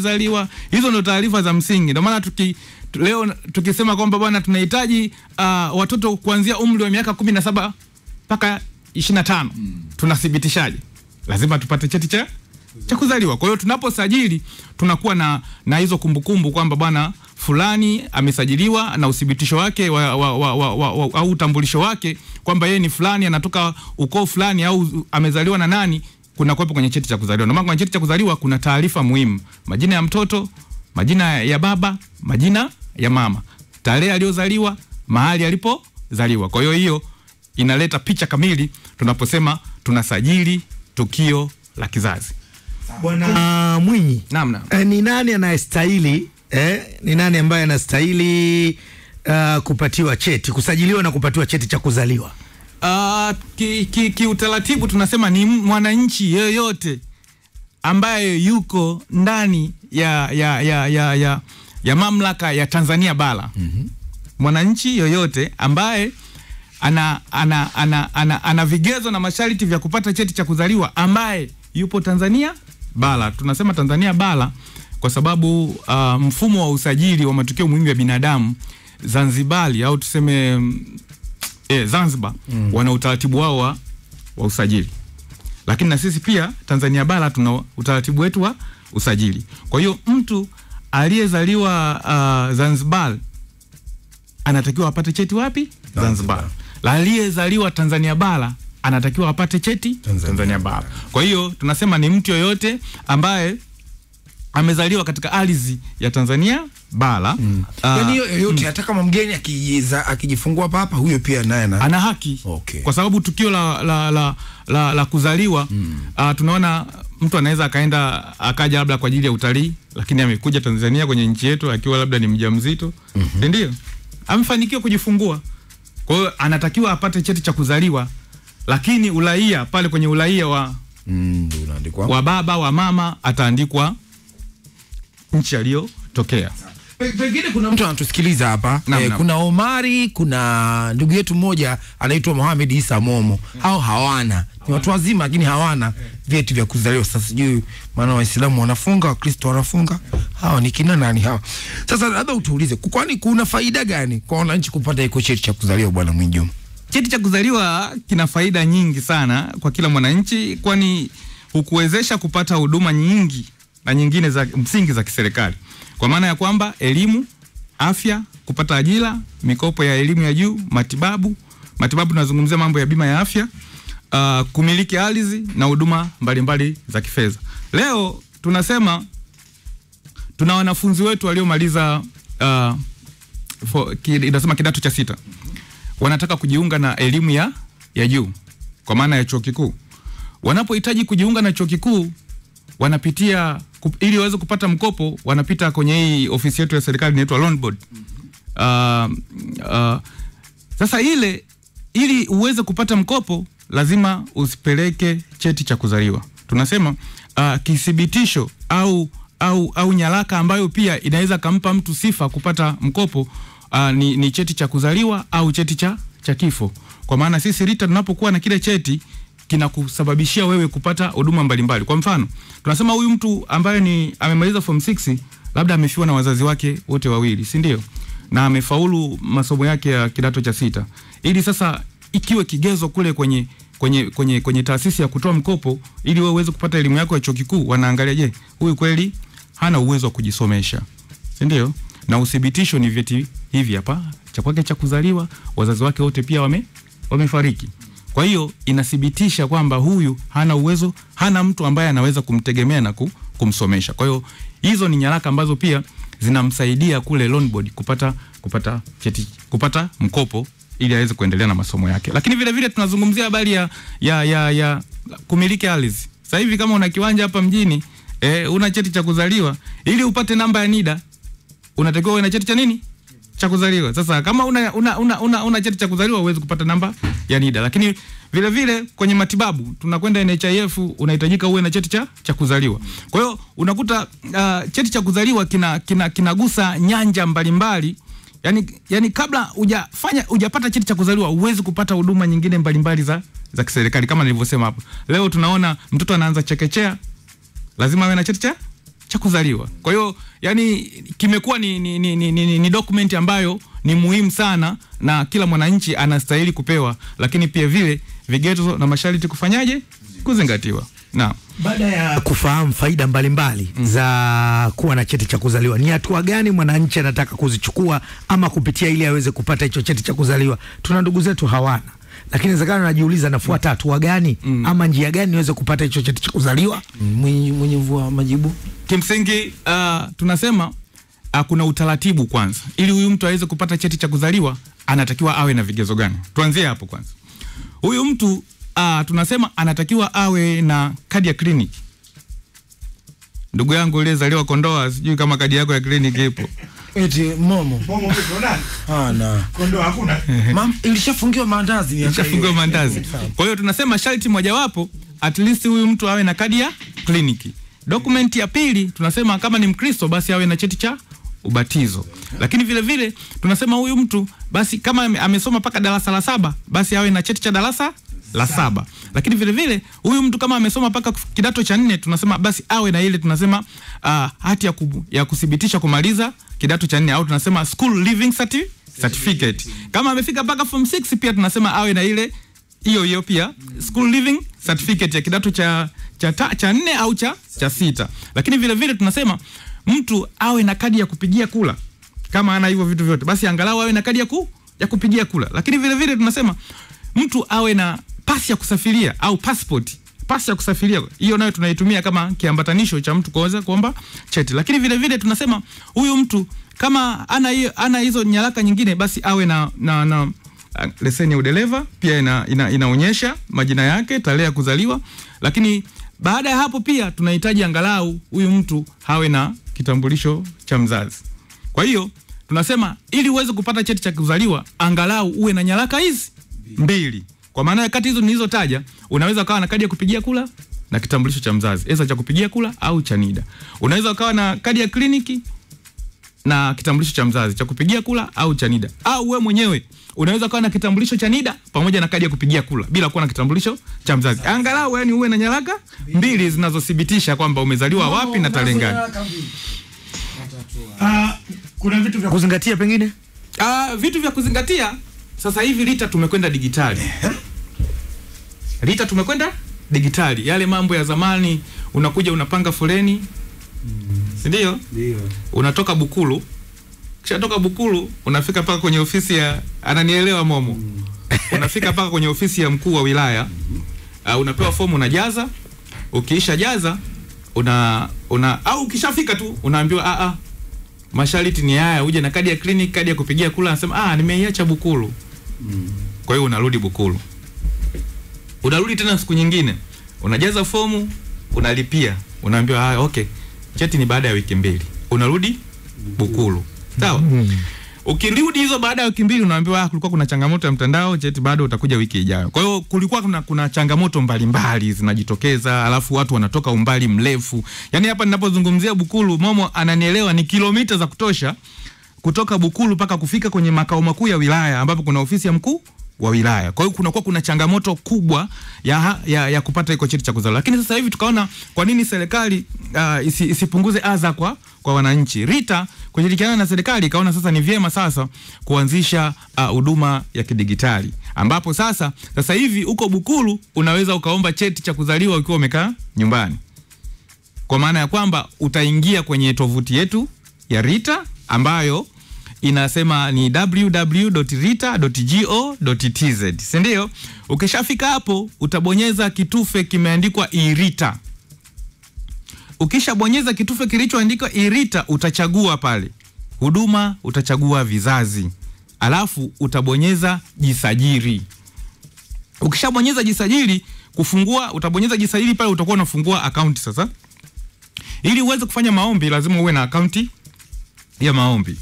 zaliwa. Hizo ndio taarifa za msingi. Ndio maana leo tukisema kwamba bwana tunahitaji watoto kuanzia umri wa miaka 17 mpaka 25. Tunathibitishaje? Lazima tupate cheti cha kuzaliwa. Kwa hiyo tunaposajili tunakuwa na hizo kumbukumbu kwamba bwana fulani amesajiliwa na uthibitisho wake au utambulisho wake kwamba yeye ni fulani, anatoka ukoo fulani au amezaliwa na nani, kuna kuwepo kwenye cheti cha kuzaliwa. Ndio maana kwenye cheti cha kuzaliwa kuna taarifa muhimu: majina ya mtoto, majina ya baba, majina ya mama, tarehe aliyozaliwa, mahali alipozaliwa. Kwa hiyo inaleta picha kamili tunaposema tunasajili tukio la kizazi. Bwana Mwinyi, ni nani anayestahili ni nani ambaye anastahili kupatiwa cheti, kusajiliwa na kupatiwa cheti cha kuzaliwa? Utaratibu tunasema ni mwananchi yeyote ambaye yuko ndani ya mamlaka ya Tanzania bara. Mwananchi yoyote ambaye ana vigezo na masharti vya kupata cheti cha kuzaliwa ambaye yupo Tanzania bara. Tunasema Tanzania bara kwa sababu mfumo wa usajili wa matukio muhimu ya binadamu Zanzibari au tuseme Zanzibar wana utaratibu wao wa usajili. Lakini na sisi pia Tanzania bara tuna utaratibu wetu wa usajili. Kwa hiyo mtu aliyezaliwa Zanzibar anatakiwa apate cheti wapi? Zanzibar. Aliyezaliwa Tanzania bara anatakiwa apate cheti Tanzania bara. Kwa hiyo tunasema ni mtu yoyote ambaye amezaliwa katika ardhi ya Tanzania bara. Yaani yoyote hata kama mgeni akijifungua hapa huyo pia naye ana haki. Kwa sababu tukio la kuzaliwa tunaona mtu anaweza akaja labda kwa ajili ya utalii, lakini amekuja Tanzania kwenye nchi yetu akiwa labda ni mjamzito. Ndio. Amefanikiwa kujifungua. Kwa hiyo anatakiwa apate cheti cha kuzaliwa, lakini uraia pale kwenye uraia wa baba wa mama ataandikwa nchi aliyotokea. Pengine kuna mtu anatusikiliza hapa, kuna Omari, kuna ndugu yetu mmoja anaitwa Mohamed Isa Momo. Hao hawana, ni watu wazima lakini hawana vyeti vya kuzaliwa. Sasa sijui maana Waislamu wanafunga, Wakristo wanafunga, hao ni kina nani hao? Sasa labda utuulize, kwani kuna faida gani kwa wananchi kupata iko cheti cha kuzaliwa, Bwana Mwinyi? Cheti cha kuzaliwa kina faida nyingi sana kwa kila mwananchi, kwani hukuwezesha kupata huduma nyingi na nyingine za msingi za kiserikali. Kwa maana ya kwamba elimu, afya, kupata ajira, mikopo ya elimu ya juu, matibabu tunazungumzia mambo ya bima ya afya, kumiliki ardhi na huduma mbalimbali za kifedha. Leo tunasema tuna wanafunzi wetu waliomaliza inasema kidato cha 6. Wanataka kujiunga na elimu ya juu kwa maana ya chuo kikuu. Wanapohitaji kujiunga na chuo kikuu wanapitia ili waweze kupata mkopo, wanapita kwenye hii ofisi yetu ya serikali inaitwa Loan Board. Sasa ili uweze kupata mkopo lazima usipeleke cheti cha kuzaliwa. Tunasema kithibitisho au nyaraka ambayo pia inaweza kumpa mtu sifa kupata mkopo ni cheti cha kuzaliwa au cheti cha kifo. Kwa maana sisi RITA tunapokuwa na kile cheti kinakusababishia wewe kupata huduma mbalimbali. Kwa mfano, tunasema huyu mtu ambaye amemaliza form 6, labda amefiwa na wazazi wake wote wawili, si ndio? Na amefaulu masomo yake ya kidato cha 6. Ili sasa ikiwe kigezo kule kwenye taasisi ya kutoa mkopo ili wewe uweze kupata elimu yako ya chuo kikuu, wanaangalia je, huyu kweli hana uwezo wa kujisomesha. Si ndio? Na uthibitisho ni vyeti hivi hapa, cha kwake cha kuzaliwa, wazazi wake wote pia wamefariki. Kwa hiyo inathibitisha kwamba huyu hana uwezo, hana mtu ambaye anaweza kumtegemea na kumsomesha. Kwa hiyo hizo ni nyaraka ambazo pia zinamsaidia kule Loan Board kupata cheti, kupata mkopo ili aweze kuendelea na masomo yake. Lakini vile vile tunazungumzia habari ya kumiliki ardhi. Sasa hivi kama una kiwanja hapa mjini, una cheti cha kuzaliwa, ili upate namba ya NIDA unatakiwa uwe na cheti cha nini? Cha kuzaliwa. Sasa kama una cheti cha kuzaliwa uweze kupata namba ya NIDA. Lakini vile vile kwenye matibabu tunakwenda NHIF, unahitajika uwe na cheti cha kuzaliwa. Kwa hiyo unakuta cheti cha kuzaliwa kinagusa nyanja mbalimbali. Yani kabla hujapata cheti cha kuzaliwa uweze kupata huduma nyingine mbalimbali za kiserikali kama nilivyosema hapo. Leo tunaona mtoto anaanza chekechea, lazima awe na cheti cha kuzaliwa. Kwa hiyo yani kimekuwa ni document ambayo ni muhimu sana na kila mwananchi anastahili kupewa, lakini pia vile vigezo na masharti kufanyaje kuzingatiwa. Na baada ya kufahamu faida mbalimbali za kuwa na cheti cha kuzaliwa, ni hatua gani mwananchi anataka kuzichukua ama kupitia ili aweze kupata hicho cheti cha kuzaliwa? Tuna ndugu zetu hawana, lakini inawezekana najiuliza nafuata hatua gani ama njia gani niweze kupata hicho cheti cha kuzaliwa? Mwenye mvua majibu. Kimsingi tunasema kuna utaratibu kwanza. Ili huyu mtu aweze kupata cheti cha kuzaliwa anatakiwa awe na vigezo gani? Tuanzie hapo kwanza. Huyu mtu tunasema anatakiwa awe na kadi ya kliniki. Ndugu yangu uliyezaliwa Kondoa, sijui kama kadi yako ya kliniki ipo. Eti momo uko nani? Na Kondoa hakuna. Ilishafungiwa mandazi. Ilishafungiwa mandazi. Kwa hiyo tunasema sharti mojawapo at least huyu mtu awe na kadi ya kliniki. Document ya pili tunasema kama ni Mkristo basi awe na cheti cha ubatizo. Lakini vile vile tunasema huyu mtu basi kama amesoma paka darasa la 7 basi awe na cheti cha darasa la 7. Lakini vile vile huyu mtu kama amesoma paka kidato cha 4 tunasema basi awe na ile tunasema hati ya kuthibitisha kumaliza kidato cha 4 au tunasema school living certificate. Kama amefika paka form 6 pia tunasema awe na ile hiyo pia school living certificate ya kidato cha 4 au cha 6. Lakini vile vile tunasema mtu awe na kadi ya kupigia kula. Kama ana hivyo vitu vyote basi angalau awe na kadi ya kupigia kula. Lakini vile vile tunasema mtu awe na pasi ya kusafiria au passport. Pasi ya kusafiria hiyo nayo tunaitumia kama kiambatanisho cha mtu kuweza kuomba cheti. Lakini vile vile tunasema huyu mtu kama ana hizo nyaraka nyingine basi awe na leseni ya udereva pia inaonyesha majina yake, tarehe ya kuzaliwa. Lakini baada ya hapo pia tunahitaji angalau huyu mtu hawe na kitambulisho cha mzazi. Kwa hiyo tunasema ili uweze kupata cheti cha kuzaliwa angalau uwe na nyaraka hizi mbili. Kwa maana ya kati hizo nilizotaja unaweza ukawa na kadi ya kupigia kula na kitambulisho cha mzazi, eza cha kupigia kula au cha NIDA. Unaweza ukawa na kadi ya kliniki na kitambulisho cha mzazi cha kupigia kula au cha NIDA. Au wewe mwenyewe unaweza kuwa na kitambulisho cha NIDA pamoja na kadi ya kupigia kula bila kuwa na kitambulisho cha mzazi. Angalau yani uwe na nyaraka mbili zinazothibitisha kwamba umezaliwa wapi na tarehe gani. Kuna vitu vya kuzingatia pengine? Vitu vya kuzingatia sasa hivi RITA tumekwenda digitali. RITA tumekwenda digitali. Yale mambo ya zamani unakuja unapanga foleni. Ndio? Ndio. Unatoka Bukulu. Kisha toka Bukulu unafika paka kwenye ofisi ya ananielewa momo. Unafika paka kwenye ofisi ya mkuu wa wilaya. Unapewa fomu unajaza. Ukiisha jaza au ukishafika tu unaambiwa masharti ni haya, uje na kadi ya kliniki, kadi ya kupigia kula. Anasema nimeiacha Bukulu. Kwa hiyo unarudi Bukulu. Unarudi tena siku nyingine. Unajaza fomu, unalipia. Unaambiwa okay. Cheti ni baada ya wiki 2. Unarudi Bukulu. Sawa? Ukirudi hizo baada ya wiki 2 unaambiwa kulikuwa kuna changamoto ya mtandao, cheti bado utakuja wiki ijayo. Kwa hiyo kulikuwa kuna changamoto mbalimbali zinajitokeza, alafu watu wanatoka umbali mrefu. Yaani hapa ninapozungumzia Bukulu, momo ananielewa, ni kilomita za kutosha kutoka Bukulu mpaka kufika kwenye makao makuu ya wilaya ambapo kuna ofisi ya mkuu wa wilaya. Kwa hiyo kuna changamoto kubwa ya kupata iko cheti cha kuzaliwa. Lakini sasa hivi tukaona kwa nini serikali isipunguze adha kwa wananchi. RITA kushirikiana na serikali ikaona sasa ni vyema sasa kuanzisha huduma ya kidigitali ambapo sasa hivi uko Bukulu unaweza ukaomba cheti cha kuzaliwa ukiwa umekaa nyumbani. Kwa maana ya kwamba utaingia kwenye tovuti yetu ya RITA ambayo inasema ni www.rita.go.tz. Si ndio? Ukishafika hapo utabonyeza kitufe kimeandikwa iRITA. Ukishabonyeza kitufe kilichoandikwa iRITA utachagua pale huduma, utachagua vizazi. Alafu utabonyeza jisajili. Ukishabonyeza jisajili utabonyeza jisajili pale, utakuwa unafungua account sasa. Ili uweze kufanya maombi lazima uwe na account ya maombi.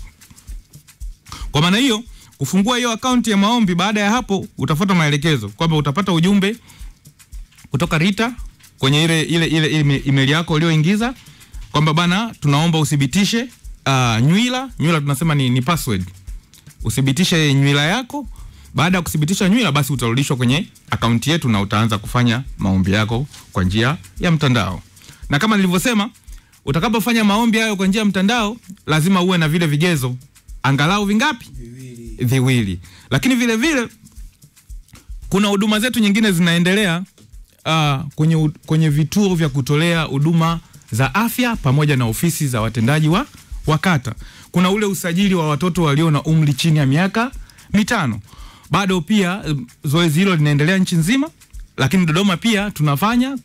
Kwa maana hiyo kufungua hiyo account ya maombi, baada ya hapo utafuata maelekezo kwamba utapata ujumbe kutoka RITA kwenye ile email yako ulioingiza kwamba bana tunaomba uthibitishe nywila tunasema ni password. Uthibitishe nywila yako. Baada ya kuthibitisha nywila basi utarudishwa kwenye account yetu na utaanza kufanya maombi yako kwa njia ya mtandao. Na kama nilivyosema utakapofanya maombi hayo kwa njia ya mtandao lazima uwe na vile vigezo angalau vingapi? Viwili. Lakini vile vile kuna huduma zetu nyingine zinaendelea kwenye vituo vya kutolea huduma za afya pamoja na ofisi za watendaji wa kata. Kuna ule usajili wa watoto walio na umri chini ya miaka 5. Bado pia zoezi hilo linaendelea nchi nzima, lakini Dodoma pia tunafanya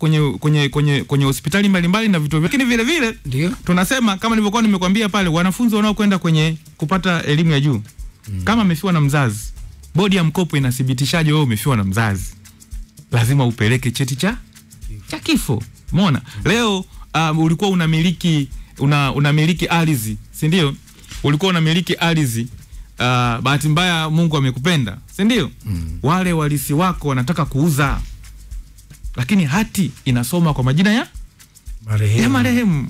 kwenye hospitali mbalimbali na vituo. Lakini vile vile tunasema kama nilivyokuwa nimekwambia pale, wanafunzi wanaokwenda kwenye kupata elimu ya juu kama amefiwa na mzazi, bodi ya mkopo inathibitishaje wewe umefiwa na mzazi? Lazima upeleke cheti cha kifo. Umeona? Leo ulikuwa unamiliki ardhi, si ndio? Ulikuwa unamiliki ardhi, bahati mbaya Mungu amekupenda, si ndio? Wale walisi wako wanataka kuuza, lakini hati inasoma kwa majina ya marehemu.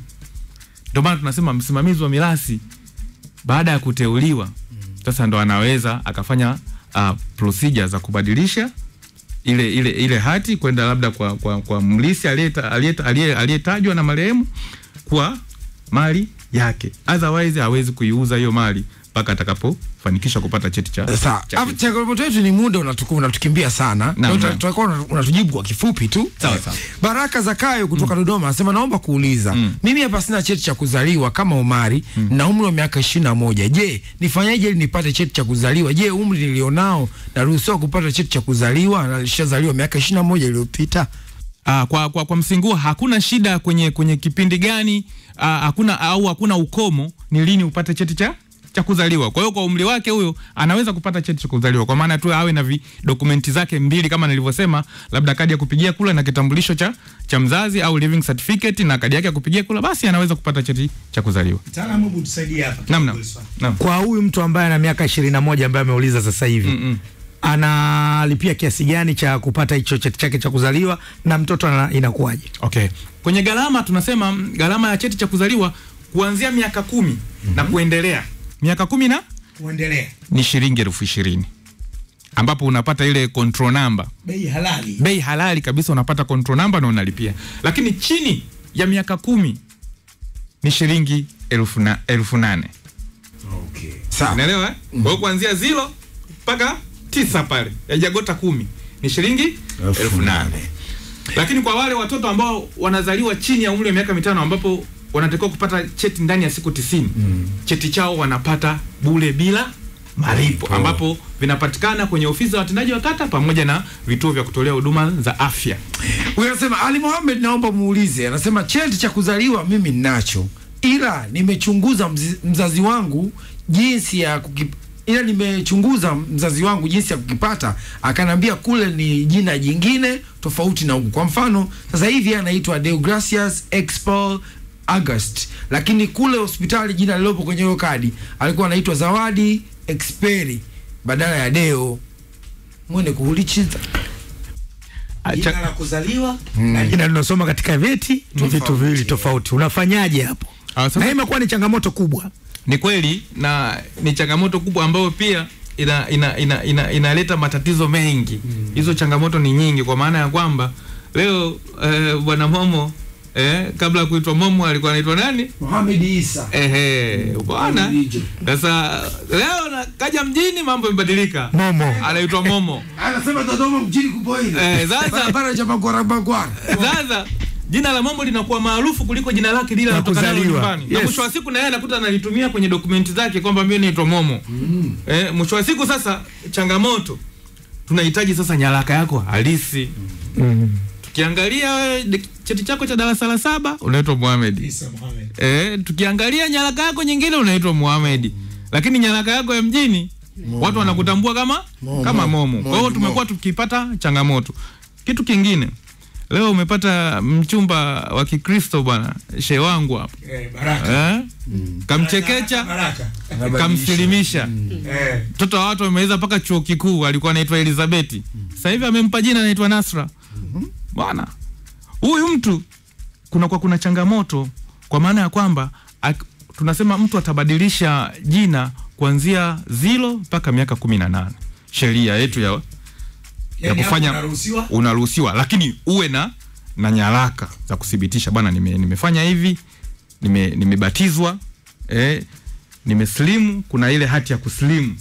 Ndio maana tunasema msimamizi wa mirathi baada ya kuteuliwa sasa ndo anaweza akafanya procedure za kubadilisha ile hati kwenda labda kwa mlisi aliyetajwa na marehemu kwa mali yake. Otherwise hawezi kuiuza hiyo mali mpaka atakapofanikisha kupata cheti cha. Sasa changamoto yetu ni muda unatukimbia sana. Tutakuwa unatujibu kwa kifupi tu. Sawa. Baraka Zakayo kutoka Dodoma anasema naomba kuuliza. Mimi hapa sina cheti cha kuzaliwa kama Omari na umri wa miaka 21. Je, nifanyaje ili nipate cheti cha kuzaliwa? Je, umri nilionao naruhusiwa kupata cheti cha kuzaliwa na nilishazaliwa miaka 21 iliyopita? Kwa msingi hakuna shida kwenye kipindi gani, hakuna ukomo ni lini upate cheti cha kuzaliwa. Kwa hiyo kwa umri wake huyo anaweza kupata cheti cha kuzaliwa, kwa maana tu awe na dokumenti zake mbili kama nilivyosema, labda kadi ya kupigia kula na kitambulisho cha mzazi au living certificate na kadi yake ya kupigia kula, basi anaweza kupata cheti cha kuzaliwa. Mtaalamu, hebu tusaidie hapa. Naam. Kwa huyu mtu ambaye ana miaka 21 ambaye ameuliza sasa hivi, analipia kiasi gani cha kupata hicho cheti chake cha kuzaliwa na mtoto inakuwaje? Okay. Kwenye gharama tunasema gharama ya cheti cha kuzaliwa kuanzia miaka 10 na kuendelea. Miaka 10 na kuendelea ni shilingi 20,000. Ambapo unapata ile control number. Bei halali kabisa, unapata control number na unalipia. Lakini chini ya miaka 10 ni shilingi 8,000. Okay. Sawa. Unaelewa? Kwa hiyo kuanzia 0 mpaka 9 pale, yajagota 10 ni shilingi 8,000. Lakini kwa wale watoto ambao wanazaliwa chini ya umri wa miaka 5 ambapo wanatakiwa kupata cheti ndani ya siku 90, cheti chao wanapata bure bila malipo, ambapo vinapatikana kwenye ofisi za watendaji wa kata pamoja na vituo vya kutolea huduma za afya. Huyu anasema Ali Mohamed, naomba muulize. Anasema cheti cha kuzaliwa mimi ninacho, ila nimechunguza mzazi wangu jinsi ya kukipata, akanambia kule ni jina jingine tofauti na huku. Kwa mfano sasa hivi anaitwa Deogracias Expel August, lakini kule hospitali jina lilopo kwenye hiyo kadi alikuwa anaitwa Zawadi Experi badala ya Deo. Mwene kuhulichiza jina la kuzaliwa na jina linalosoma katika vyeti ni vitu viwili tofauti. Unafanyaje hapo? Na imekuwa ni changamoto kubwa. Ni kweli, na ni changamoto kubwa ambayo pia inaleta matatizo mengi. Hizo changamoto ni nyingi, kwa maana ya kwamba leo bwana Momo kabla kuitwa Momo alikuwa anaitwa nani? Mohamed Isa. Bwana. Sasa leo kaja mjini mambo yamebadilika. Momo anaitwa Momo. Anasema Dodoma mjini kubwa ile. Sasa bara cha magwara. Sasa jina la Momo linakuwa maarufu kuliko jina lake lile linatokana nyumbani. Na mwisho wa siku na yeye anakuta analitumia kwenye dokumenti zake kwamba mimi naitwa Momo. Mwisho wa siku sasa changamoto tunahitaji sasa nyaraka yako halisi. Tukiangalia cheti chako cha darasa la 7 unaitwa Mohamed Isa Mohamed. Tukiangalia nyaraka yako nyingine unaitwa Mohamed. Lakini nyaraka yako ya mjini watu wanakutambua kama Momo. Kwa hiyo tumekuwa tukipata changamoto. Kitu kingine, leo umepata mchumba wa Kikristo bwana, shehe wangu hapa. Baraka. Kamchekecha, kamsilimisha. Mtoto wa watu wameweza mpaka chuo kikuu, alikuwa anaitwa Elizabeth. Sasa hivi amempa jina anaitwa Nasra. Bwana, huyu mtu kuna changamoto, kwa maana ya kwamba tunasema mtu atabadilisha jina kuanzia 0 mpaka miaka 18. Sheria yetu ya kufanya unaruhusiwa, lakini uwe na nyaraka za kuthibitisha bwana nimefanya hivi nimebatizwa, nimeslimu, kuna ile hati ya kuslimu.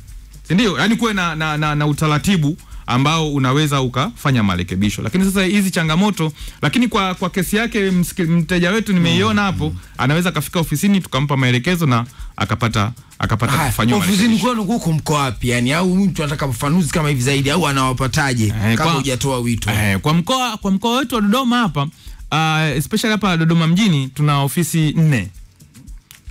Ndio, yani kuwe na utaratibu ambao unaweza ukafanya marekebisho. Lakini sasa hizi changamoto, lakini kwa kesi yake mteja wetu nimeiona hapo, anaweza kafika ofisini tukampa maelekezo na akapata kufanywa. Ofisini kwenu huko mko wapi? Yani au mtu anataka ufafanuzi kama hivi zaidi au anawapataje kama hujatoa wito? Kwa mkoa wetu wa Dodoma hapa, especially hapa Dodoma mjini tuna ofisi 4.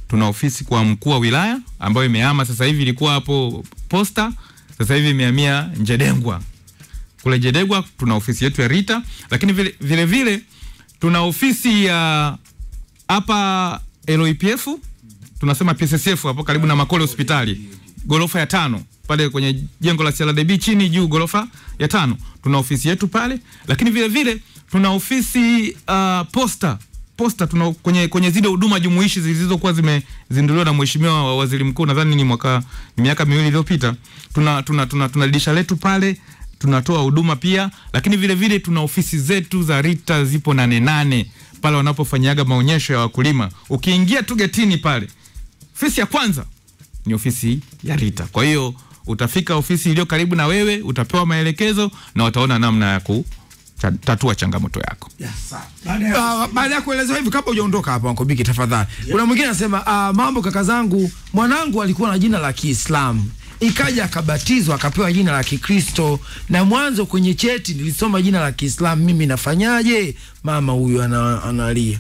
Tuna ofisi kwa mkuu wa wilaya ambayo imehama sasa hivi, ilikuwa hapo Posta, sasa hivi imehamia Njedengwa. Kule Njedengwa tuna ofisi yetu ya Rita, lakini vile tuna ofisi ya hapa LOIPF, tunasema PSSF hapo karibu na Makole hospitali, gorofa ya 5 pale kwenye jengo la CRDB chini juu gorofa ya 5. Tuna ofisi yetu pale, lakini vile tuna ofisi Posta tuna kwenye zile huduma jumuishi zilizokuwa zimezinduliwa na Mheshimiwa Waziri Mkuu, nadhani ni miaka 2 iliyopita. Tuna dirisha letu pale, tunatoa huduma pia, lakini vile tuna ofisi zetu za Rita zipo 8 pale wanapofanyaga maonyesho ya wakulima. Ukiingia tu getini pale, ofisi ya kwanza ni ofisi ya Rita. Kwa hiyo utafika ofisi iliyo karibu na wewe, utapewa maelekezo na wataona namna ya tatua changamoto yako. Yes, baada ya kueleza hivi, kabla hujaondoka hapa Uncle Biki tafadhali. Kuna mwingine anasema mambo kaka zangu, mwanangu alikuwa na jina la Kiislamu, ikaja akabatizwa akapewa jina la Kikristo, na mwanzo kwenye cheti nilisoma jina la Kiislamu, mimi nafanyaje? Mama huyu analia.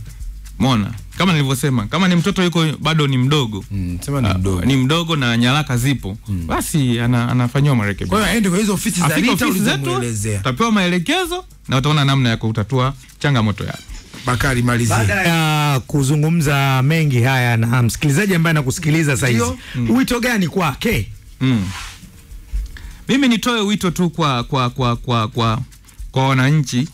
Umeona? Kama nilivyosema, kama ni mtoto yuko bado ni mdogo, sema ni mdogo. Ni mdogo na nyaraka zipo, basi anafanywa marekebisho. Kwa hiyo aende kwa hizo ofisi za Rita ulizomuelezea, utapewa maelekezo na utaona namna ya kutatua changamoto yako. Bakari, malizia. Baada ya kuzungumza mengi haya na msikilizaji ambaye anakusikiliza sasa hizi, wito gani kwake? Mimi nitoe wito tu kwa wananchi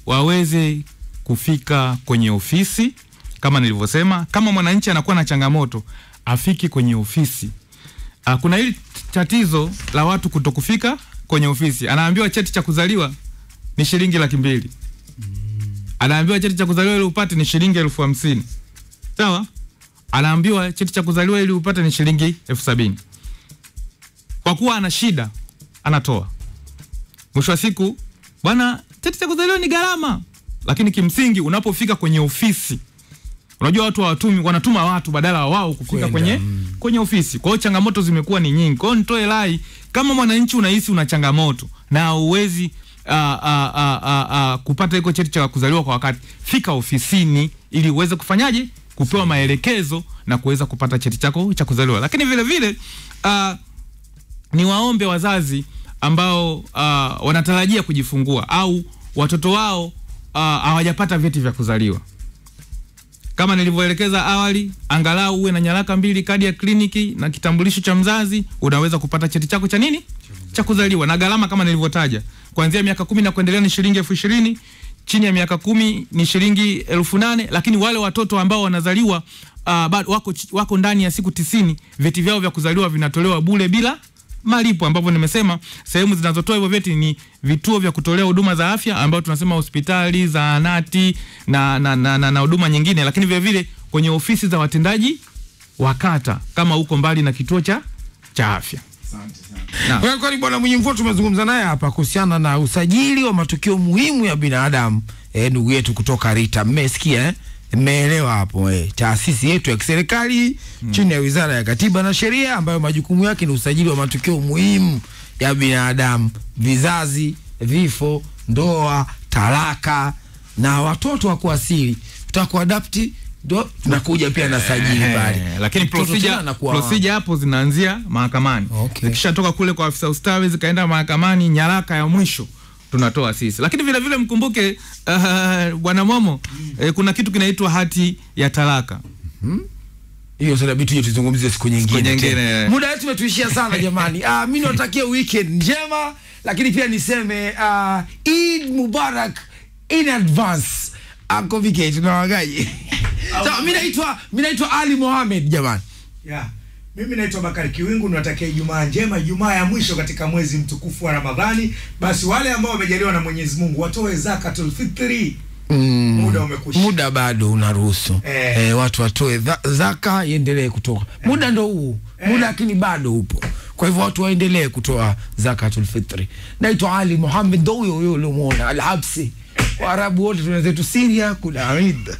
waweze kufika kwenye ofisi. Kama nilivyosema, kama mwananchi anakuwa na changamoto, afiki kwenye ofisi. Kuna hili tatizo la watu kutokufika kwenye ofisi. Anaambiwa cheti cha kuzaliwa ni shilingi 200,000. Anaambiwa cheti cha kuzaliwa ili upate ni shilingi 50,000. Sawa? Anaambiwa cheti cha kuzaliwa ili upate ni shilingi 70,000. Kwa kuwa ana shida, anatoa. Mwisho wa siku, bwana, cheti cha kuzaliwa ni gharama. Lakini kimsingi unapofika kwenye ofisi, unajua watu wanatuma watu badala wao kufika kwenye ofisi. Kwa hiyo changamoto zimekuwa ni nyingi. Kwa hiyo nitoe rai, kama mwananchi unahisi una changamoto na uwezi kupata iko cheti cha kuzaliwa kwa wakati, fika ofisini ili uweze kufanyaje? Kupewa maelekezo na kuweza kupata cheti chako cha kuzaliwa. Lakini vile ni waombe wazazi ambao wanatarajia kujifungua au watoto wao hawajapata vyeti vya kuzaliwa. Kama nilivyoelekeza awali, angalau uwe na nyaraka 2, kadi ya kliniki na kitambulisho cha mzazi, unaweza kupata cheti chako cha nini? Cha kuzaliwa. Na gharama kama nilivyotaja, kuanzia miaka 10 na kuendelea ni shilingi 20,000, chini ya miaka 10 ni shilingi 8,000, lakini wale watoto ambao wanazaliwa wako ndani ya siku 90, vyeti vyao vya kuzaliwa vinatolewa bure bila malipo, ambapo nimesema sehemu zinazotoa hivyo vyeti ni vituo vya kutolea huduma za afya ambao tunasema hospitali, zahanati na huduma nyingine, lakini vile kwenye ofisi za watendaji wa kata kama huko mbali na kituo cha afya. Asante sana. Kwa Bwana Mwenyimvua tumezungumza naye hapa kuhusiana na usajili wa matukio muhimu ya binadamu. Ndugu yetu kutoka Rita, mmesikia mmeelewa hapo, taasisi yetu ya kiserikali chini ya Wizara ya Katiba na Sheria ambayo majukumu yake ni usajili wa matukio muhimu ya binadamu: vizazi, vifo, ndoa, talaka na watoto wa kuasili. Tutakuadapti ndo tunakuja pia na sajili bali. Lakini procedure hapo zinaanzia mahakamani. Zikishatoka kule kwa afisa ustawi zikaenda mahakamani, nyaraka ya mwisho tunatoa sisi. Lakini vile mkumbuke Bwana Momo, kuna kitu kinaitwa hati ya talaka. Hiyo sasa bitu tuzungumzie siku nyingine. Muda wetu umetuishia sana jamani. Mimi natakia weekend njema, lakini pia niseme Eid Mubarak in advance. Uncle Biki tunawagaje? Sawa, mimi naitwa Ali Mohamed jamani. Mimi naitwa Bakari Kiwingu, natakia Ijumaa njema, Ijumaa ya mwisho katika mwezi mtukufu wa Ramadhani. Basi wale ambao wamejaliwa na Mwenyezi Mungu watoe zakatul fitri. muda bado unaruhusu watu watoe zaka, iendelee kutoa. Muda ndo huu. Muda lakini bado upo. Kwa hivyo watu waendelee kutoa zakatul fitri. Naitwa Ali Muhammad, ndo huyo ulimuona Al-Habsi. Waarabu wote tunazetu Syria, kuna Eid.